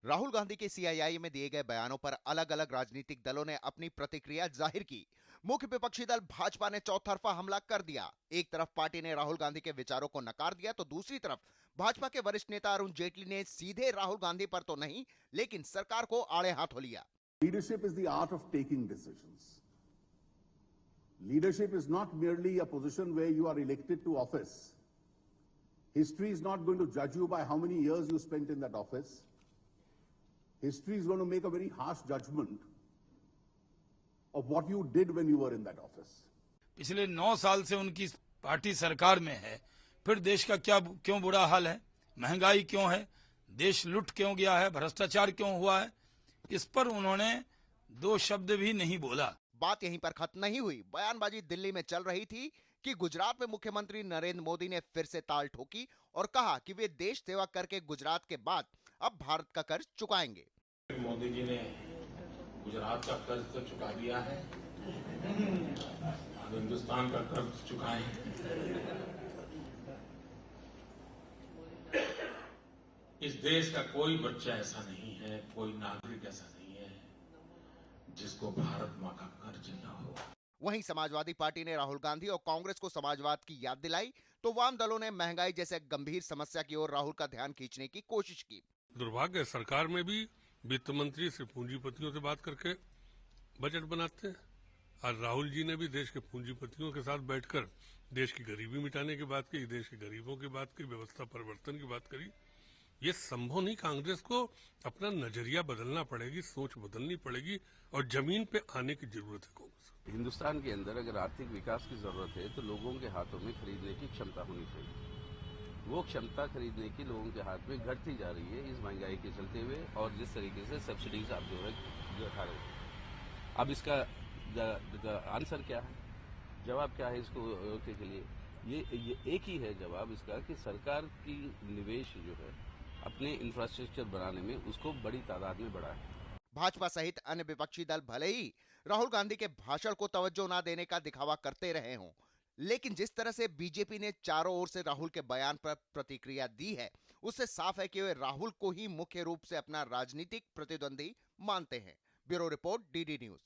राहुल गांधी के सीआईआई में दिए गए बयानों पर अलग अलग राजनीतिक दलों ने अपनी प्रतिक्रिया जाहिर की। मुख्य विपक्षी दल भाजपा ने चौतरफा हमला कर दिया। एक तरफ पार्टी ने राहुल गांधी के विचारों को नकार दिया तो दूसरी तरफ भाजपा के वरिष्ठ नेता अरुण जेटली ने सीधे राहुल गांधी पर तो नहीं लेकिन सरकार को आड़े हाथों लिया। Leadership is the art of taking decisions. Leadership is not merely a position where you are elected to office. History is not going to judge you by how many years you spent in that office. History is going to make a very harsh judgment of what you did when you were in that office. पिछले 9 साल से उनकी party सरकार में है, फिर देश का क्यों बुरा हाल है, महंगाई क्यों है, देश लुट क्यों गया है, भ्रष्टाचार क्यों हुआ है, इस पर उन्होंने दो शब्द भी नहीं बोला। बात यहीं पर खत्म नहीं हुई। बयानबाजी दिल्ली में चल रही थी कि गुजरात में मुख्यमंत्री नरेंद्र मोदी ने फिर से ताल ठोकी और कहा कि वे देश सेवा करके गुजरात के बाद अब भारत का कर्ज चुकाएंगे। मोदी जी ने गुजरात का कर्ज तो चुका दिया है, अब हिंदुस्तान का कर्ज चुकाएं। इस देश का कोई बच्चा ऐसा नहीं है, कोई नागरिक ऐसा नहीं है जिसको भारत मां का कर्ज न हो। वहीं समाजवादी पार्टी ने राहुल गांधी और कांग्रेस को समाजवाद की याद दिलाई तो वाम दलों ने महंगाई जैसे गंभीर समस्या की ओर राहुल का ध्यान खींचने की कोशिश की। दुर्भाग्य सरकार में भी वित्त मंत्री से पूंजीपतियों से बात करके बजट बनाते हैं। आज राहुल जी ने भी देश के पूंजीपतियों के साथ बैठकर देश की गरीबी मिटाने की बात की, देश के गरीबों की बात की, व्यवस्था परिवर्तन की बात करी। ये संभव नहीं। कांग्रेस को अपना नजरिया बदलना पड़ेगी, सोच बदलनी पड़ेगी और जमीन पे आने की जरूरत है कांग्रेस को। हिंदुस्तान के अंदर अगर आर्थिक विकास की जरूरत है तो लोगों के हाथों में खरीदने की क्षमता होनी चाहिए। वो क्षमता खरीदने की लोगों के हाथ में घटती जा रही है इस महंगाई के चलते हुए और जिस तरीके से सब्सिडीज आप जो उठा रहे हैं। अब इसका आंसर क्या है, जवाब क्या है इसको रोकने के लिए? ये एक ही है जवाब इसका कि सरकार की निवेश जो है अपने इंफ्रास्ट्रक्चर बनाने में उसको बड़ी तादाद में बढ़ाए। भाजपा सहित अन्य विपक्षी दल भले ही राहुल गांधी के भाषण को तवज्जो न देने का दिखावा करते रहे हों, लेकिन जिस तरह से बीजेपी ने चारों ओर से राहुल के बयान पर प्रतिक्रिया दी है उससे साफ है कि वे राहुल को ही मुख्य रूप से अपना राजनीतिक प्रतिद्वंदी मानते हैं। Bureau report, DD news.